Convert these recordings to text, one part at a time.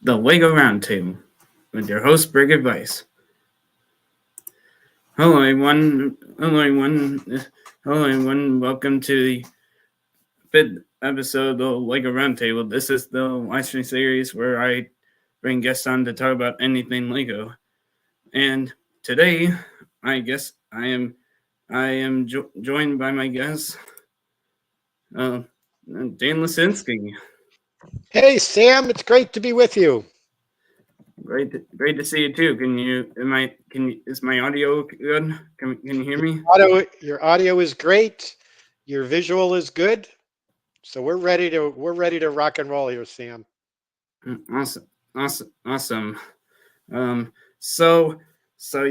the Lego Roundtable with your host, BrickAdvice. Hello, everyone. Hello, everyone. Hello, everyone. Welcome to the fifth episode of the Lego Roundtable. This is the live stream series where I bring guests on to talk about anything Lego. And today, I guess I am joined by my guest, Dan Lisinski. Hey, Sam, it's great to be with you. Great to see you too. Is my audio good? Can you hear me? Your audio is great. Your visual is good. So we're ready to rock and roll here, Sam. Awesome. Um, so so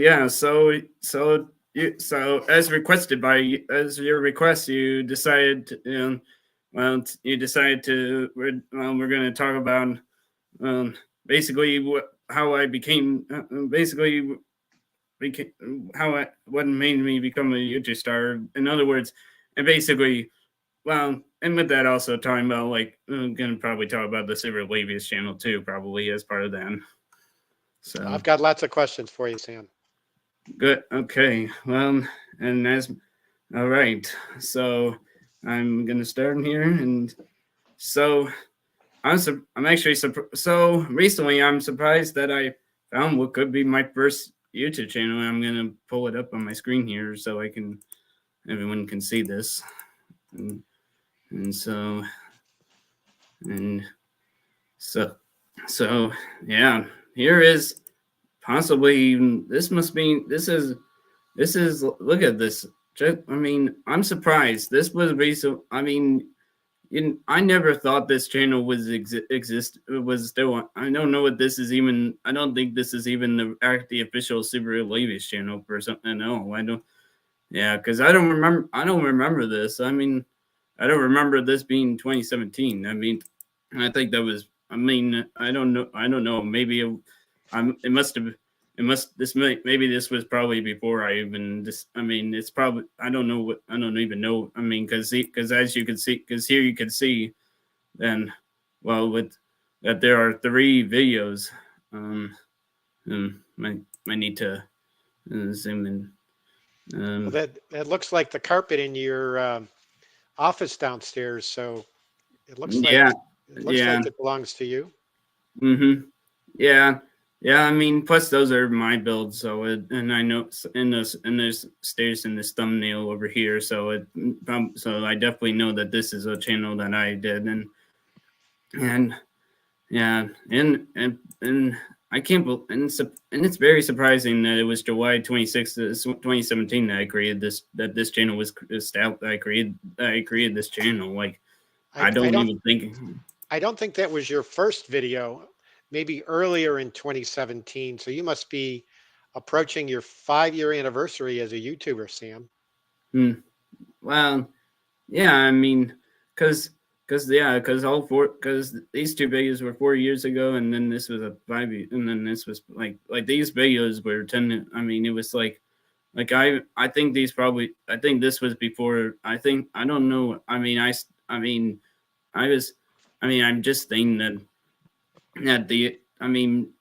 as requested as your request, you decided we're going to talk about um basically how I became what made me become a YouTube star. In other words, and basically, and with that also talking about I'm gonna probably talk about the Silver Labius channel too, probably as part of that. So I've got lots of questions for you, Sam. good. Okay. And as all right. So I'm gonna start here, and so I'm actually so recently I'm surprised that I found what could be my first YouTube channel. I'm gonna pull it up on my screen here so everyone can see this, and and so and so yeah, here is possibly this is look at this. I'm surprised. This was recent. I never thought this channel was exist. It was still. I don't know what this is even. I don't think this is even the official Super Labius channel for something. No, I don't. Yeah, because I don't remember. I don't remember this. I don't remember this being 2017. I think that was. I don't know. I don't know. Maybe it must have. It must. Maybe this was probably before I even. It's probably. I don't know what. I don't even know. Because as you can see, because here you can see, then, with that there are 3 videos. I need to zoom in. Well, that looks like the carpet in your office downstairs. So it looks like Yeah, it looks yeah. like it belongs to you. Mm-hmm. Yeah, yeah. Plus those are my builds, and I know there's stairs in this thumbnail over here, so I definitely know that this is a channel that I did, and yeah, and I can't believe, and it's very surprising that it was July 26th, 2017 that I created this channel was established. I created this channel. I, I I don't don't even think. I don't think that was your first video. Maybe earlier in 2017. So you must be approaching your 5-year anniversary as a YouTuber, Sam. Hmm, well, yeah, because these 2 videos were 4 years ago, and then this was a 5 year, and then this was like these videos were 10. It was I think I think this was before. I don't know. I was I'm just thinking that the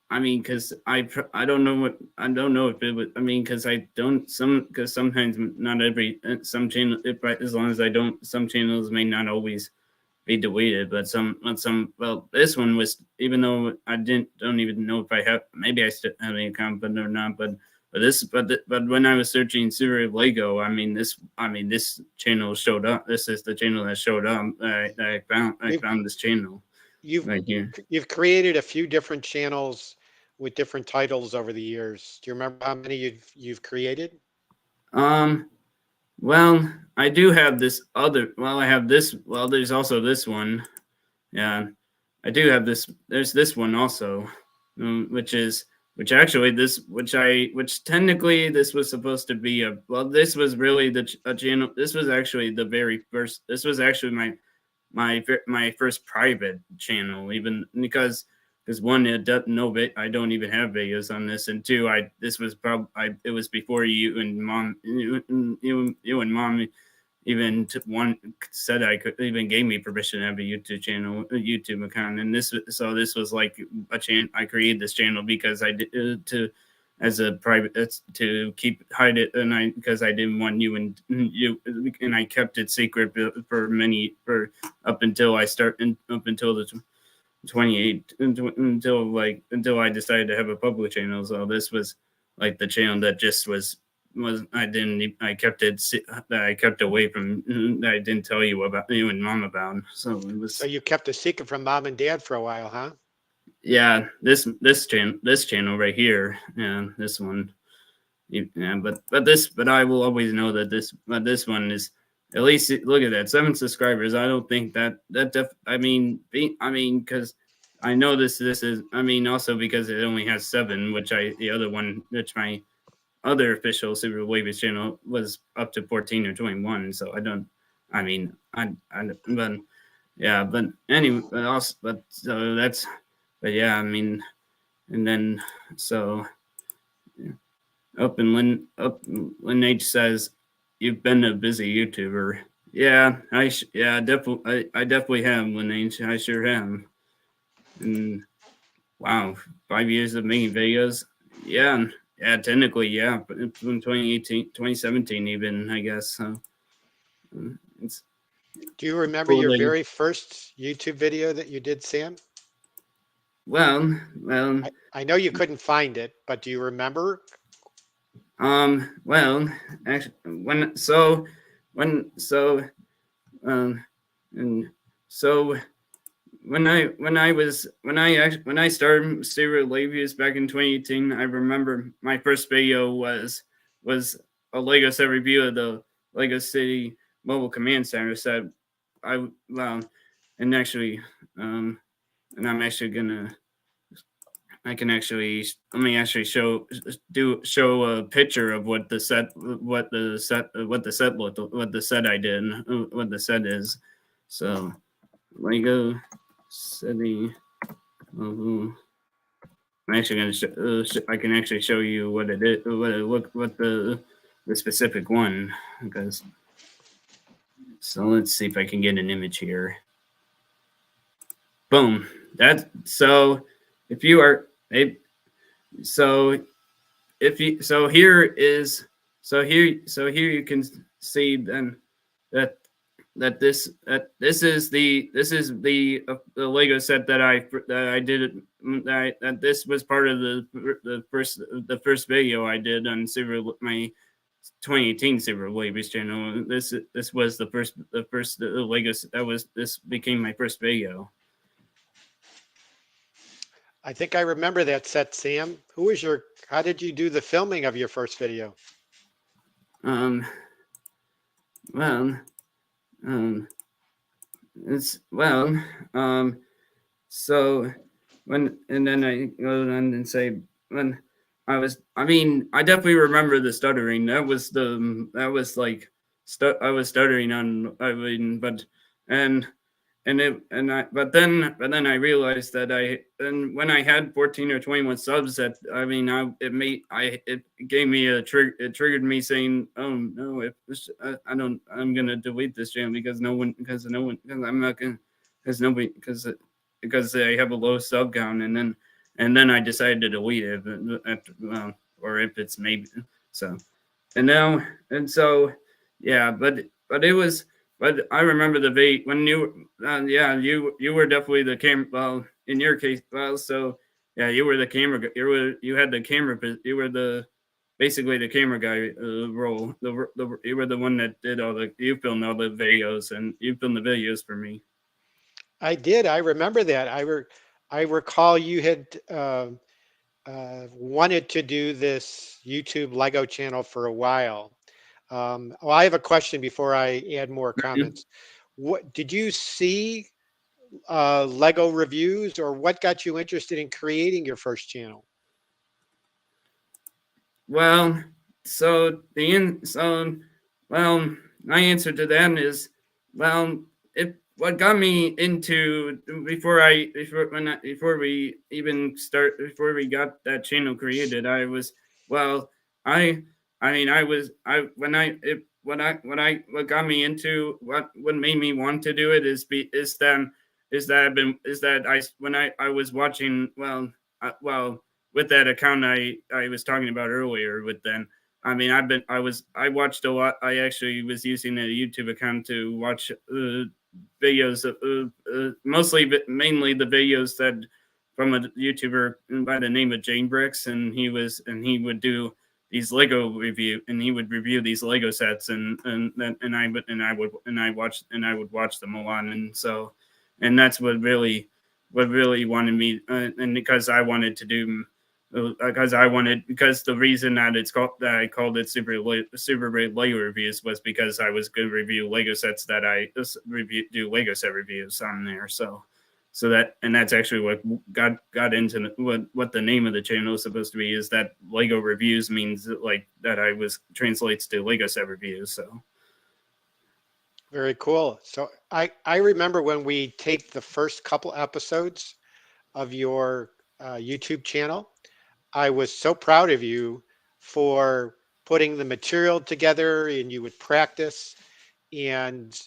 because I don't know what I don't know if it would because I don't because sometimes not every some channel if as long as I don't some channels may not always be deleted, but this one was, even though I don't even know if I have, maybe I still have an account but or not, but when I was searching Super Lego, this channel showed up. This is the channel that showed up. I You've found this channel you've right here. you've created a few different channels with different titles over the years. Do you remember how many you've created? Um, well, I do have this other. Well, I have this. Well, there's also this one. Yeah, I do have this. There's this one also, which actually which technically this was supposed to be this was really a channel. This was actually the very first. This was actually my first private channel, even because one, I don't even have videos on this, and two, it was before you and mom even one said I could, even gave me permission to have a YouTube channel, a YouTube account. And this was like a channel. I created this channel because I did as a private, to hide it, and because I didn't want and I kept it secret for up until the 28 until I decided to have a public channel. So this was like the channel that just was I kept it away from, that I didn't tell you and mom about. So it was. So you kept a secret from mom and dad for a while, huh? Yeah, this channel right here, yeah, this one. Yeah, but I will always know that this one is, at least look at that, 7 subscribers. I don't think because I know this is, also because it only has 7, which my other official Super Wavies channel was up to 14 or 21. So I don't, but yeah, but anyway, yeah, and then so. Lynn H says, "You've been a busy YouTuber." Yeah, definitely. I definitely have, Lynn H. I sure have. And wow, 5 years of making videos. Yeah, technically, yeah, but from 2018, 2017, even, I guess. So it's Do you remember cool your that very first YouTube video that you did, Sam? well, I know you couldn't find it, but do you remember? well, actually, um, and so when I started Stereo Reviews back in 2018, I remember my first video was a Lego set review of the Lego City Mobile Command Center set. And actually, and I'm actually gonna. I can actually let me actually show a picture of what the set I did, what the set is. So Lego City. I'm actually gonna I can actually show you what it is, what the specific one, because. So let's see if I can get an image here. Boom. If you are so if you so here is so here you can see then that this is the Lego set that I did, that this was part of the first video I did on my 2018 Super Wavies channel. This was the first Lego this became my first video. I think I remember that set, Sam. How did you do the filming of your first video? Well, it's well, so and then I go on and say, when I definitely remember the stuttering. I was stuttering on, but then I realized that when I had 14 or 21 subs, that it gave me it triggered me saying, oh no, I'm gonna delete this channel because because I have a low sub count, and then I decided to delete it or if it's maybe so. Yeah, but it was. But I remember the video when you were definitely the camera. Well, in your case, so yeah, you were the camera. You had the camera. You were basically the camera guy role. You were the one that did you filmed all the videos, and you filmed the videos for me. I did. I remember that. I recall you had wanted to do this YouTube Lego channel for a while. Well, I have a question before I add more comments. What did you see Lego reviews, or what got you interested in creating your first channel? Well, my answer to that is, what got me into before we got that channel created, I was well, I I mean I was I when I it, what got me into what made me want to do it is that I when I was watching with that account I was talking about earlier with then. I mean, I watched a lot. I actually was using a YouTube account to watch videos of mainly the videos that from a YouTuber by the name of Jane Bricks, and he would do these Lego review, and he would review these Lego sets, and I would watch them a lot, and so, and that's what really wanted me, and because the reason that I called it Super Great Lego Reviews was because I was going to review Lego sets that do Lego set reviews on there. So that's actually what got into what the name of the channel is supposed to be, is that Lego Reviews means like that translates to Lego set reviews. So Very cool. So I remember when we taped the first couple episodes of your YouTube channel, I was so proud of you for putting the material together, and you would practice, and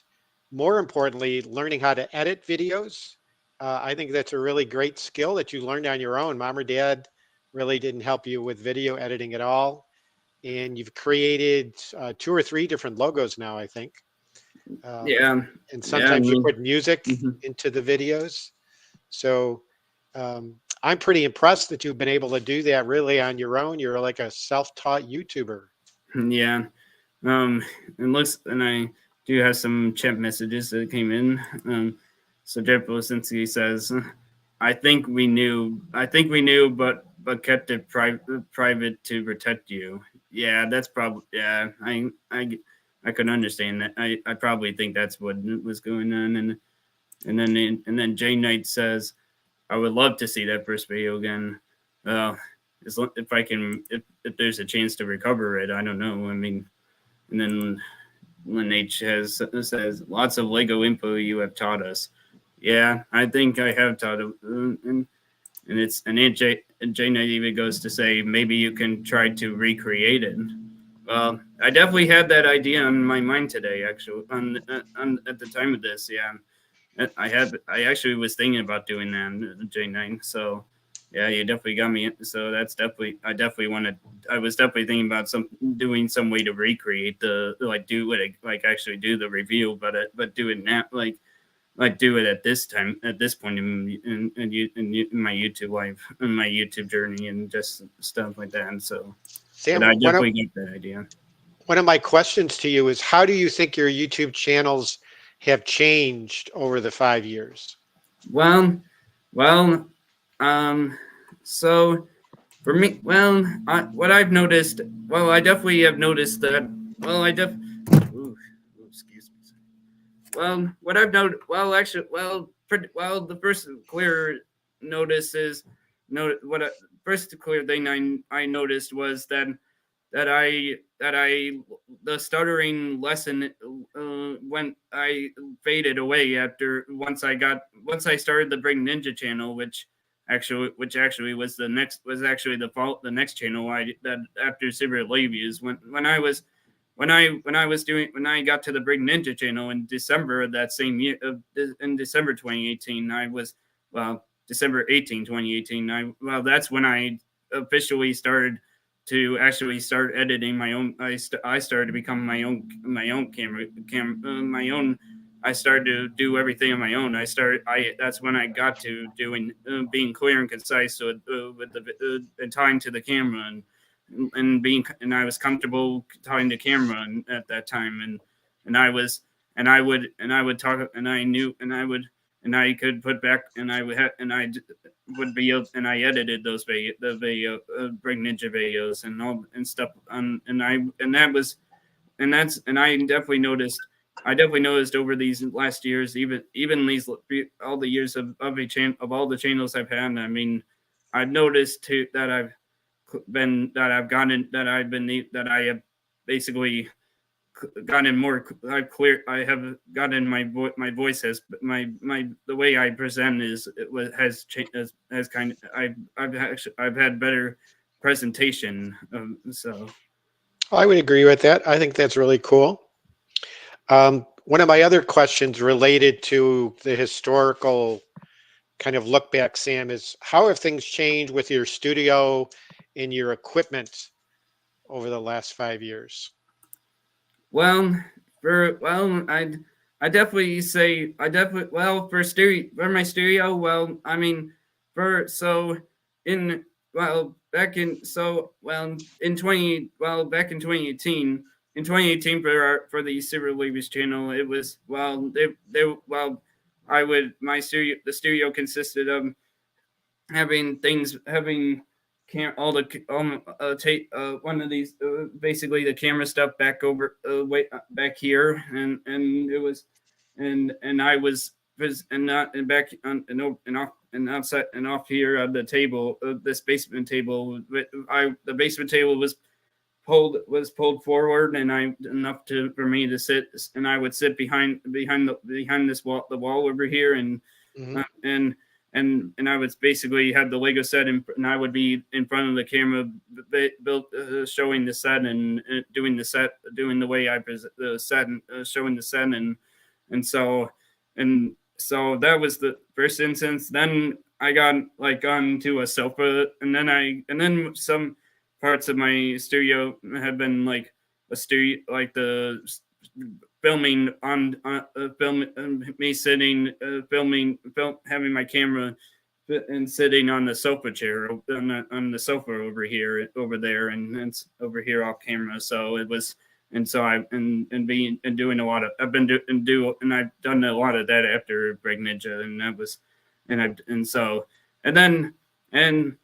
more importantly, learning how to edit videos. I think that's a really great skill that you learned on your own. Mom or dad really didn't help you with video editing at all. And you've created 2 or 3 different logos now, I think. Um, yeah, and yeah, I sometimes you mean, put music mhm. into the videos. So I'm pretty impressed that you've been able to do that really on your own. You're like a self-taught YouTuber. Yeah. Um, and I do have some chat messages that came in. So Jeff Bosinski says, I think we knew, but kept it private to protect you." Yeah, that's probably, yeah. I could understand that. I probably think that's what was going on. And then Jay Knight says, "I would love to see that first video again. Uh, if I can, if there's a chance to recover it, I don't know. I mean." And then Lynn H says, "Lots of Lego info you have taught us." Yeah, I think I have taught it. And Jay Knight even goes to say, maybe you can try to recreate it. Well, I definitely had that idea on my mind today, actually, at the time of this. Yeah, I actually was thinking about doing that, J9. So yeah, you definitely got me. So that's definitely, I was definitely thinking about doing some way to recreate actually do the review, but do it now, do it at this point in my YouTube life, in my YouTube journey, and just stuff like that. And so, but Sam, I definitely get that idea. one of my questions to you is, how do you think your YouTube channels have changed over the 5 years? Well, well, so for me, what I've noticed, I definitely have noticed that. Well, I def, ooh, excuse me. Well, what I've noted, the first clear notice is, first clear thing I noticed was that the stuttering lesson when I faded away after once I started the Bring Ninja channel, which actually was actually the next channel I that after Super Labies when I got to the Brig Ninja channel in December of that same year, in December 2018, December 18, 2018, that's when I officially started to actually start editing my own. I started to become my own my own. I started to do everything on my own. That's when I got to doing being clear and concise with the and tying to the camera and I was comfortable talking to camera at that time, and I was and I would talk, and I knew and I could put back, and I would have and I would be and I edited the video Bring Ninja videos and all and stuff on and that was and that's and I definitely noticed over these last years, even these all the years of all the channels I've had. I mean, I've noticed too that that I have basically gotten more I have gotten my voice has the way I present has changed, has kind of I've had better presentation, so I would agree with that. I think that's really cool. One of my other questions related to the historical kind of look back, Sam, is how have things changed with your studio and your equipment over the last 5 years? Well, I definitely say I definitely for my stereo. Well, I mean, for so in back in in 2018 for the Silver Labels channel, it was I would my stereo the stereo consisted of having all the take one of these basically the camera stuff back over way back here, and it was and I was and not and back on and off and outside and off here on the table, this basement table. The basement table was pulled forward, and I enough to for me to sit, and I would sit behind this wall, the wall over here, and Hmm. uh, and and I was basically had the Lego set, and I would be in front of the camera, built showing the set, and doing the set, doing the way I was the set, and showing the set, and so that was the first instance. Then I got like onto a sofa, and then some parts of my studio have been like a studio, like the filming on film me sitting having my camera and sitting on the sofa chair on the sofa over there, and it's over here off camera. So it was, and so I and being and doing a lot of I've been and I've done a lot of that after Break Ninja, and that was and I and so and then and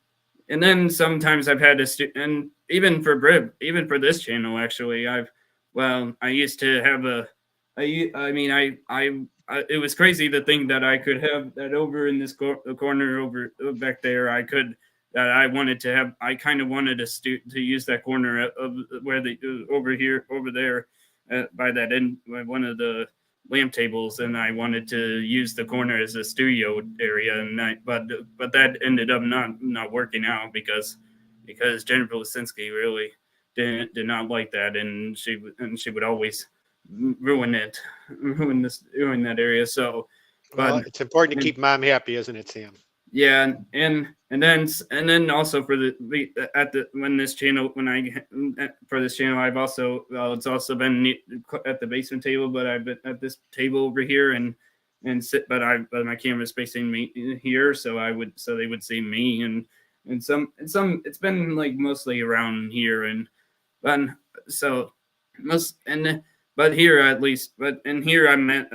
and then sometimes I've had to and even for this channel, actually, I used to have I mean it was crazy to think that I could have that over in this corner over back there. I could that I wanted to have. I kind of wanted to use that corner of where the over here over there by that end by one of the lamp tables, and I wanted to use the corner as a studio area, and but that ended up not working out because Jennifer Lisinski really did not like that, and she would always ruin that area. So, but Well, it's important to and keep mom happy, isn't it, Sam? yeah, and then also for the at the when this channel when I for this channel I've also it's also been at the basement table, but I've been at this table over here and sit, but my camera's facing me here, so they would see me, and some it's been like mostly around here, and but so most and but here at least, but and here I'm at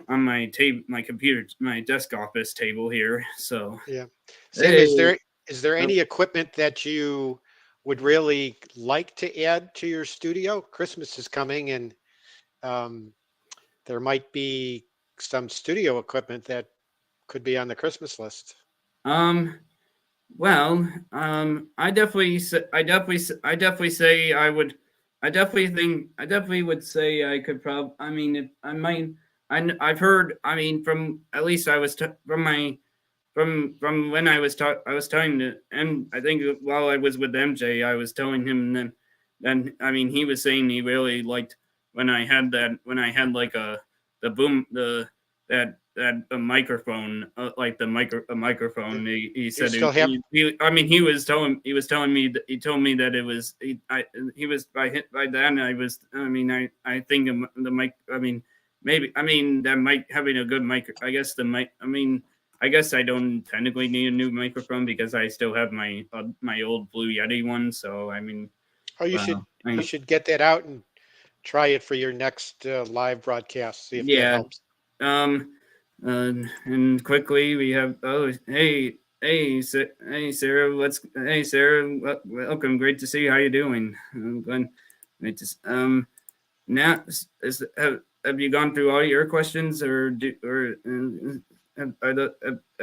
my table, my computer, my desk office table here. So, Yeah. Sam, hey, is there oh, any equipment that you would really like to add to your studio? Christmas is coming, and um, there might be some studio equipment that could be on the Christmas list. um, well, I definitely say I definitely would say I could probably, I mean, if I might, I've heard, I mean, from at least from my from when I was telling the and I think while I was with MJ, I was telling him, then I mean he was saying he really liked when I had like the boom the that a microphone, like a Yeah. microphone. He Do you said still have? I mean he was telling me that he told me that it was he was by then I was I mean I think the mic I mean maybe I mean that mic having a good mic, I guess the mic I mean I guess I don't technically need a new microphone because I still have my old Blue Yeti one. So I mean, Oh, you should well, you should get that out and try it for your next live broadcast. See if that yeah. helps. Um, and quickly we have hey Sarah, welcome. Great to see you. How you doing? I'm glad. Great to, now have you gone through all your questions have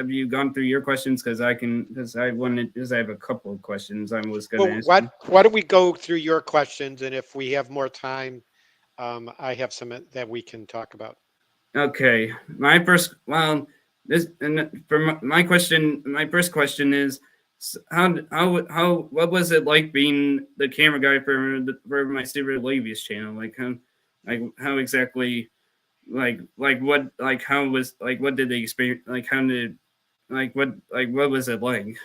you gone through your questions? Because I have a couple of questions I was going to Well, ask what you. why don't we go through your questions, and if we have more time, I have some that we can talk about. Okay, my first this and for my first question is how what was it like being the camera guy for my Stupid Labius channel? Like like how exactly like what like how was like what did they experience like how did like what was it like?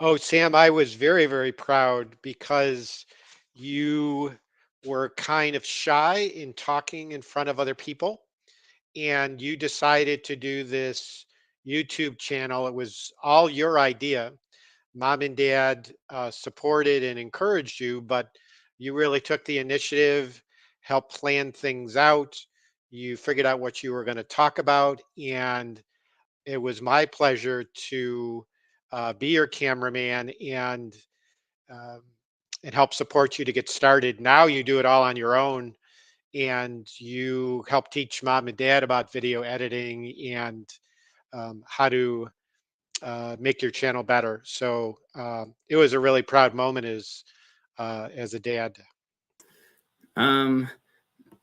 Oh, Sam, I was very, very proud because you were kind of shy in talking in front of other people, and you decided to do this YouTube channel. It was all your idea. Mom and dad supported and encouraged you, but you really took the initiative, helped plan things out. You figured out what you were going to talk about, and it was my pleasure to be your cameraman um, and help support you to get started. Now you do it all on your own, and you help teach mom and dad about video editing and how to make your channel better. So it was a really proud moment as a dad. Um,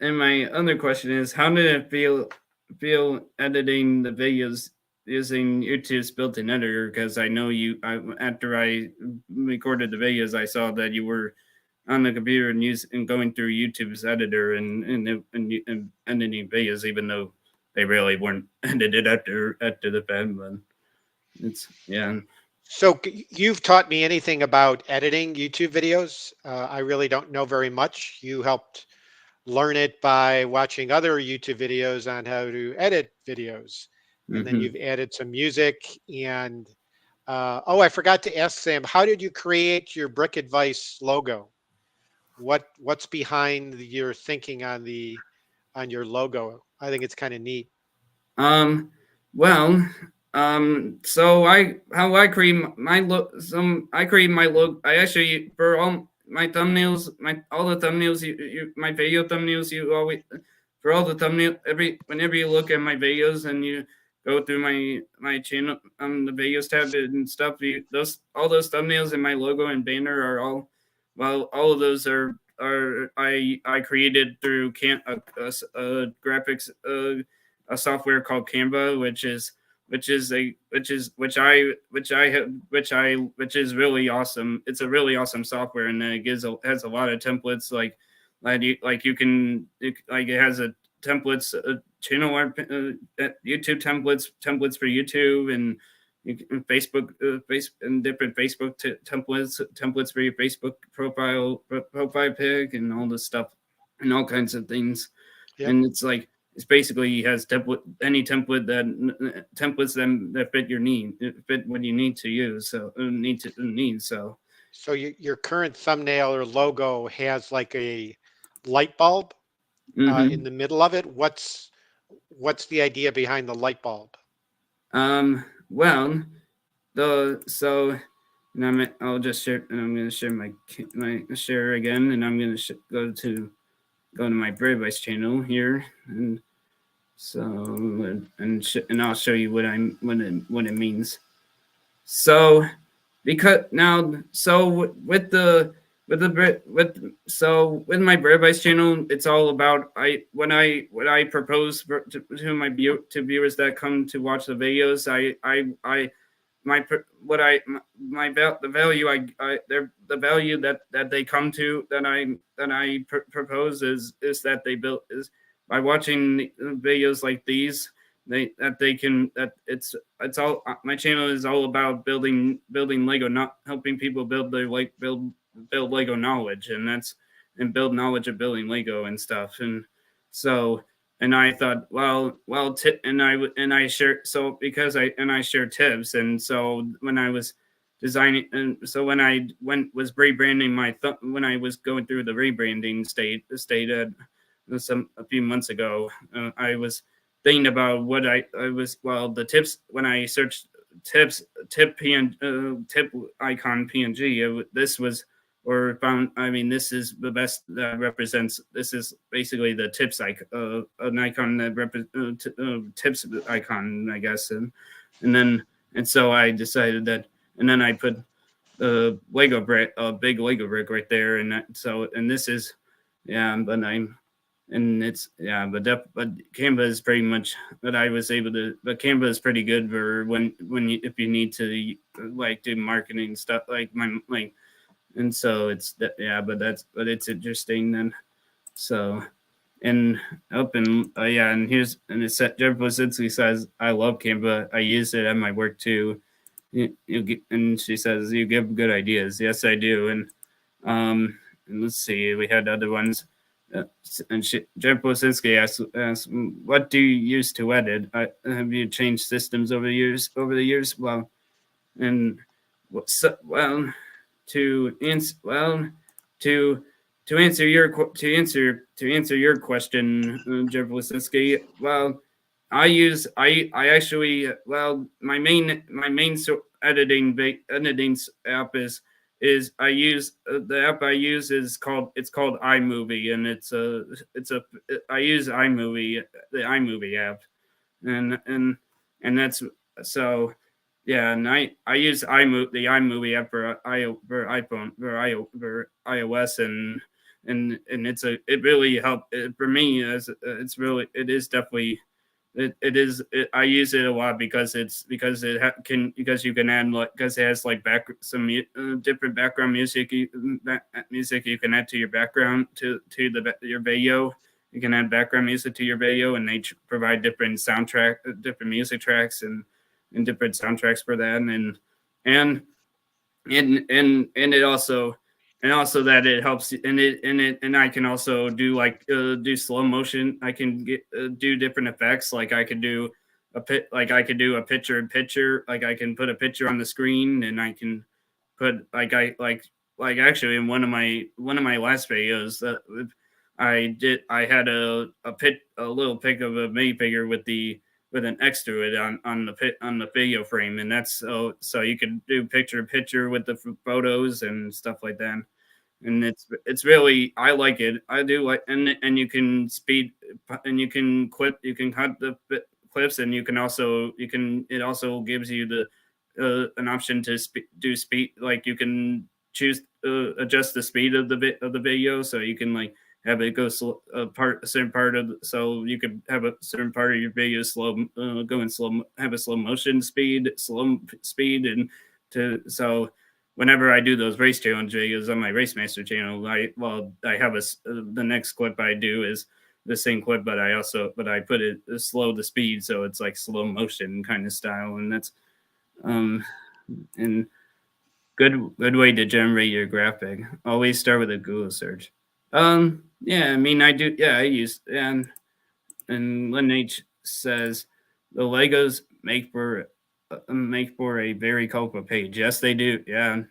and my other question is, how did it feel editing the videos using YouTube's built-in editor? Because I know after I recorded the videos, I saw that you were on the computer and going through YouTube's editor and editing videos, even though they really weren't edited after the fact. But it's yeah. So you've taught me anything about editing YouTube videos. I really don't know very much. You helped learn it by watching other YouTube videos on how to edit videos. And then Mm-hmm. you've added some music and oh, I forgot to ask Sam, how did you create your BrickAdvice logo? What's behind your thinking on your logo? I think it's kind of neat. Um, well, so how I create my look. I create my look. I actually for all my thumbnails, all the thumbnails my video thumbnails. You always for all the thumbnail whenever you look at my videos and you go through my channel the videos tab and stuff. Those all those thumbnails and my logo and banner are all of those are I created through graphics a software called Canva, which is really awesome. It's a really awesome software, and it has a lot of templates like it has a templates channel art YouTube templates for YouTube and Facebook and different Facebook templates for your Facebook profile pic and all this stuff and all kinds of things. Yep. And it's basically has templates that fit your need, fit what you need to use. So need. So So your current thumbnail or logo has like a light bulb in mm-hmm. the middle of it. What's the idea behind the light bulb? Well, the so and I'll just share and I'm gonna share my share again, and I'm gonna go to my BrickAdvice channel here, and so and I'll show you what it means. So because now with my BrickAdvice channel, it's all about what I propose to to viewers that come to watch the videos. I my what I my the value the value that they come to that I propose is that they built is by watching videos like these they can that it's all my channel is all about building Lego, not helping people build Lego knowledge, and build knowledge of building Lego and stuff. And so and I thought, and I share so because I share tips, and so when I was designing, and so when I was rebranding when I was going through the rebranding state at a few months ago, I was thinking about what I was the tips when I searched tip icon PNG. This was or found. I mean, this is the best that represents. This is basically the tips an icon that tips icon, I guess, and so I decided that, and then I put the Lego brick, a big Lego brick right there, and this is, yeah, but I'm. And it's but Canva is pretty much that I was able to. But Canva is pretty good for if you need to do marketing stuff and so it's that, yeah, but it's interesting then. So and up and yeah, and here's and it said Jeff Blasinski says I love Canva. I use it at my work too. And she says you give good ideas. Yes, I do. And let's see, we had other ones. And Jeff Blasinski asked, "What do you use to edit? Have you changed systems over the years? Well, and so, well, to answer well to to answer your question, Jeff Lisinski. Well, I actually my main editing app is I use the app I use is called iMovie, and it's a I use iMovie, the iMovie app, and and that's so yeah, and I use the iMovie app for iPhone for iOS, and it really helped for me as it's really it is definitely I use it a lot because because you can add like because it has like different background music you can add to your background your video. You can add background music to your video, and they provide different music tracks and different soundtracks for that, and and also that it helps and I can also do do slow motion. I can do different effects, like I could do I could do a picture in picture, like I can put a picture on the screen, and I can put like actually in one of my last videos that I had a little pic of a minifigure with an X to it on the video frame, and that's so you can do picture in picture with the photos and stuff like that. And it's really I like it. I do like and you can speed and you can cut the clips, and you can it also gives you the an option to do speed, like you can choose adjust the speed of the video, so you can like have it go a certain part of so you could have a certain part of your video go in slow, have a slow speed, and to so whenever I do those race challenge videos on my Race Master channel, I have the next clip I do is the same clip, but I put it slow the speed, so it's like slow motion kind of style, and that's um and good way to generate your graphic. Always start with a Google search. Yeah, I mean I do. Yeah, I use and Lynn H says the Legos make for a very colorful page. Yes, they do. Yeah,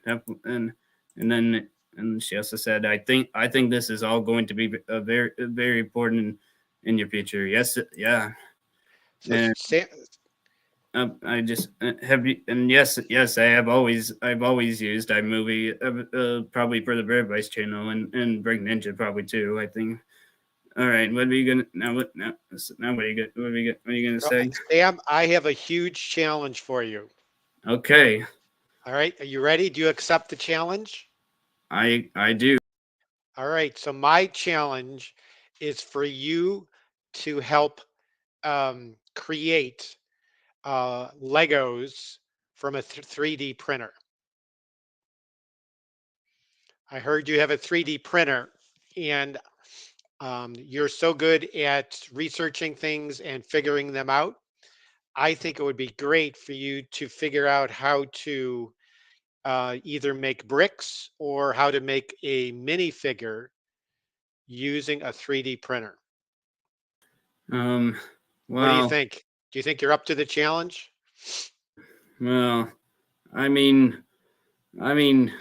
and then and she also said, I think this is all going to be a very important in your future. Yes, yeah, So and I just have you and yes, I've always used iMovie, probably for the BrickAdvice channel and Break Ninja probably too. I think. All right, what are you gonna now? Now what are you gonna say? Sam, I have a huge challenge for you. Okay, All right, are you ready? Do you accept the challenge? I do. All right, so my challenge is for you to help create Legos from a 3D printer. I heard you have a 3D printer, and you're so good at researching things and figuring them out. I think it would be great for you to figure out how to either make bricks or how to make a minifigure using a 3D printer. Um, What do you well, think? Do you think you're up to the challenge? well, I mean, I mean,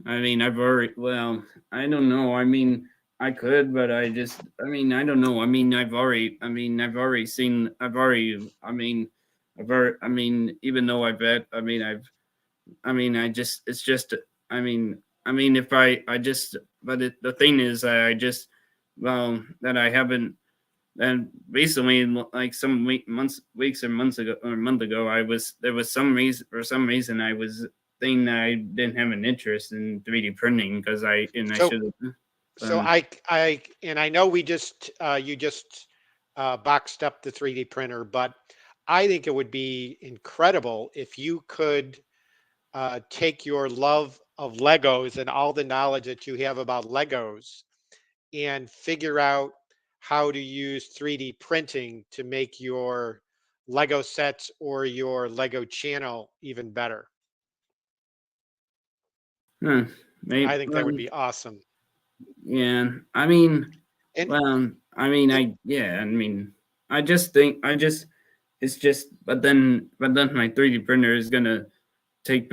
I've already. Well, I don't know. I mean, I could, but I don't know. I've already seen. I've already. I've already. Even though I've bet. I just. It's just. I mean. If I just. But the thing is, I just. Well, that I haven't. And recently, like weeks or months ago, or a month ago, there was some reason for some reason I was thinking that I didn't have an interest in 3D printing because I So, should have. so and I know we just you just boxed up the 3D printer, but I think it would be incredible if you could take your love of Legos and all the knowledge that you have about Legos and figure out how to use 3D printing to make your Lego sets or your Lego channel even better. I Maybe, think that would be awesome. yeah. I mean, And well, I mean, it, I mean, I just think, it's just, but then my 3D printer is gonna take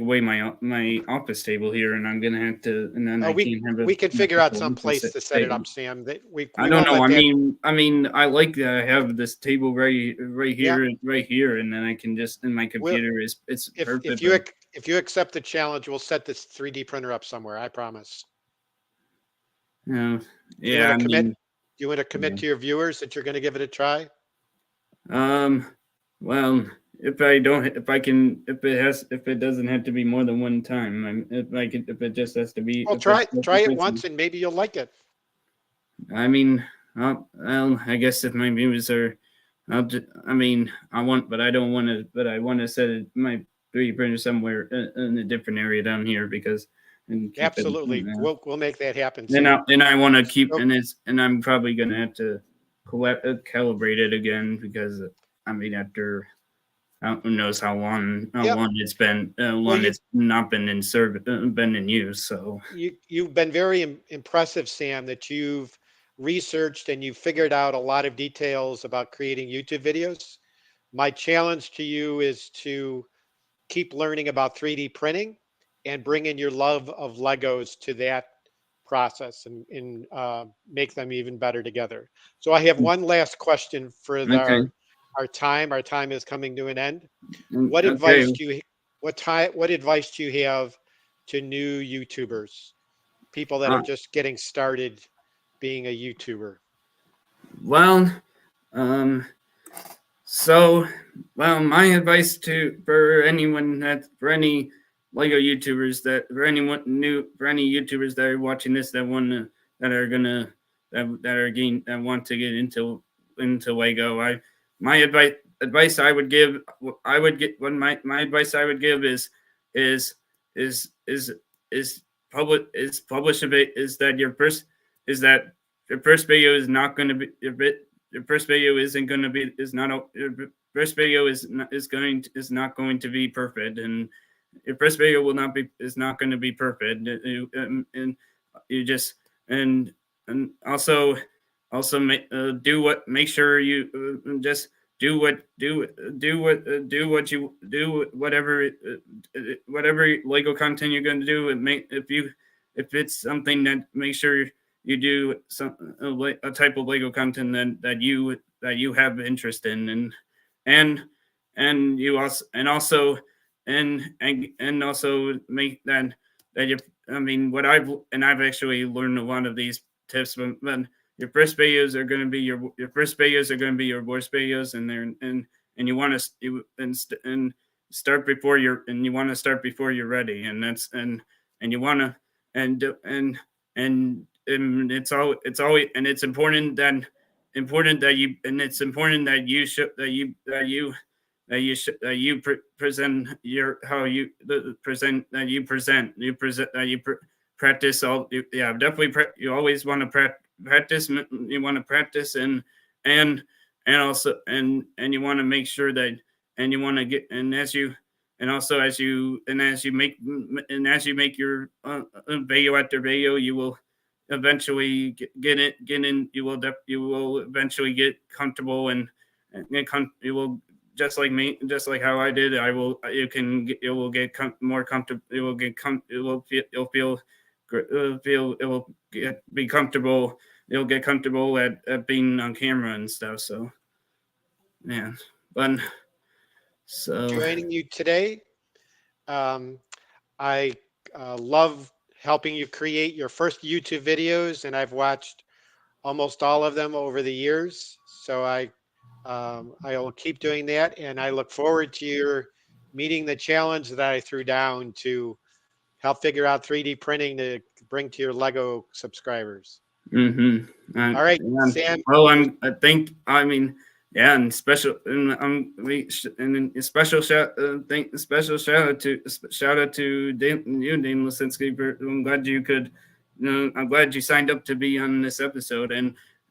away my office table here, and I'm gonna have to, and then I we can't have we can an figure out official some office place to set it table. up, Sam. That I we don't won't know. let that. I mean, I like that I have this table Yeah, right here, and then I can just, and my we'll computer is it's if perfect. you But if you accept the challenge, we'll set this 3D printer up somewhere. I promise. uh, Do you yeah, want to I commit? mean, Do you want to commit yeah. to your viewers that you're going to give it a try? Um, well, if if it doesn't have to be more than one time, if it just has to be, Well, try it once, and maybe you'll like it. I mean, well, I guess if my viewers are, I mean, but I don't want to, but I want to set my 3D printer somewhere in a different area down here because, and keep it, Absolutely, we'll make that happen, and Sam. I want to keep, So and I'm probably gonna have to calibrate it again because, I mean, after, who knows how yep. long it's been, Well, long it's not been in service, been in use. So, you've been very impressive, Sam. That you've researched and you've figured out a lot of details about creating YouTube videos. My challenge to you is to keep learning about 3D printing and bring in your love of Legos to that process and make them even better together. So I have one last question for okay, our time. Our time is coming to an end. What okay. advice do you what advice do you have to new YouTubers, people that are Uh, just getting started being a YouTuber? well, um, So, well, my advice to for anyone that for any Lego YouTubers that for anyone new for any YouTubers that are watching this that want to that are gonna that are getting that want to get into Lego, my advice I would get when my advice I would give is is is is publish a bit is that your first is that your first video is not going to be your first video isn't going to be is not a your first video is not going to be perfect, and your first video will not be is not going to be perfect. And you just and also make sure you just do what you do whatever Lego content you're going to do, and make if it's something that make sure you do a type of Lego content that you have interest in, and you and also make that you I mean what I've actually learned a lot of these tips, but your first videos are going to be your first videos are going to be your worst videos, and you want to and start before you want to start before you're ready, and you want to and and it's always and it's important that you and it's important that you should that you present your how you present that you present that practice yeah, definitely you always want to practice, you want to practice, and also and you want to make sure that and you want to get and as you and also as you make your video after video, you will eventually get in you will eventually get comfortable, you will just like me, just like how I did. I will you can get, you will get more comfortable, it will get it will feel you'll feel it will be comfortable, you'll get comfortable at being on camera and stuff. So yeah, but so Joining you today. Um, I love helping you create your first YouTube videos, and I've watched almost all of them over the years. So I will keep doing that, and I look forward to your meeting the challenge that I threw down to help figure out 3D printing to bring to your Lego subscribers. All right, yeah. Sam. Well, It was I think I mean yeah, and special and and then a special shout out to Dan Lisinski. I'm glad you could, I'm glad you signed up to be on this episode,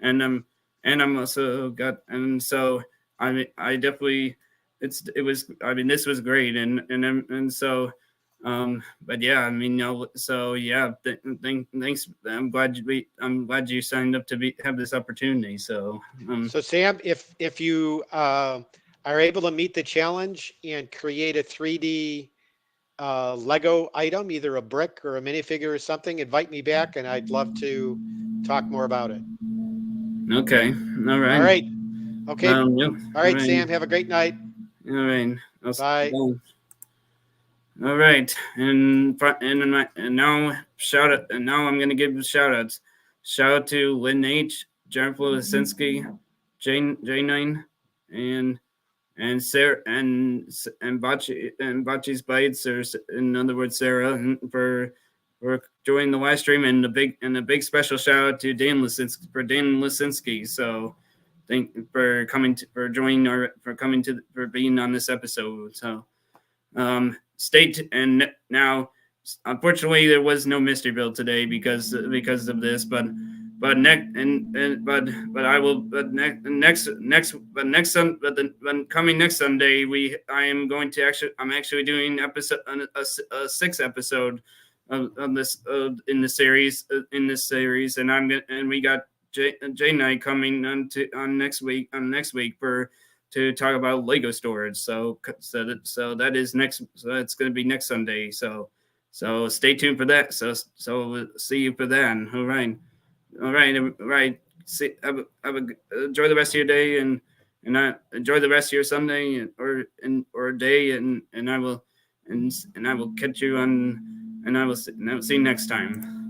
and I'm also got, and so I definitely, it was, I mean, this was great, and so, but yeah, I mean, so yeah, thanks. I'm glad you signed up to have this opportunity. So, So Sam, if you are able to meet the challenge and create a 3D Lego item, either a brick or a minifigure or something, invite me back, and I'd love to talk more about it. okay, all All right, right. Okay. yeah, All all right, right, Sam. Have a great night. all right. Bye. All right, and now shout out, and now I'm gonna give shout outs. Shout out to Lynn H, Jennifer Lisinski, J9, and Sarah and Bachi's Bites, or in other words, Sarah, for joining the live stream, and a big special shout out to Dan Lisinski. So thank for coming to, for joining our for coming to for being on this episode. So and now, unfortunately, there was no mystery build today because of this, but next but I will but coming next Sunday, I'm actually doing a sixth episode of this in the series and we got Jay Knight coming on next week for to talk about Lego storage. So that is next. So that's going to be next Sunday. So stay tuned for that. So we'll see you for that. All right, all right, all right. Enjoy the rest of your day and I enjoy the rest of your Sunday or day and I will catch you on and I will see you next time.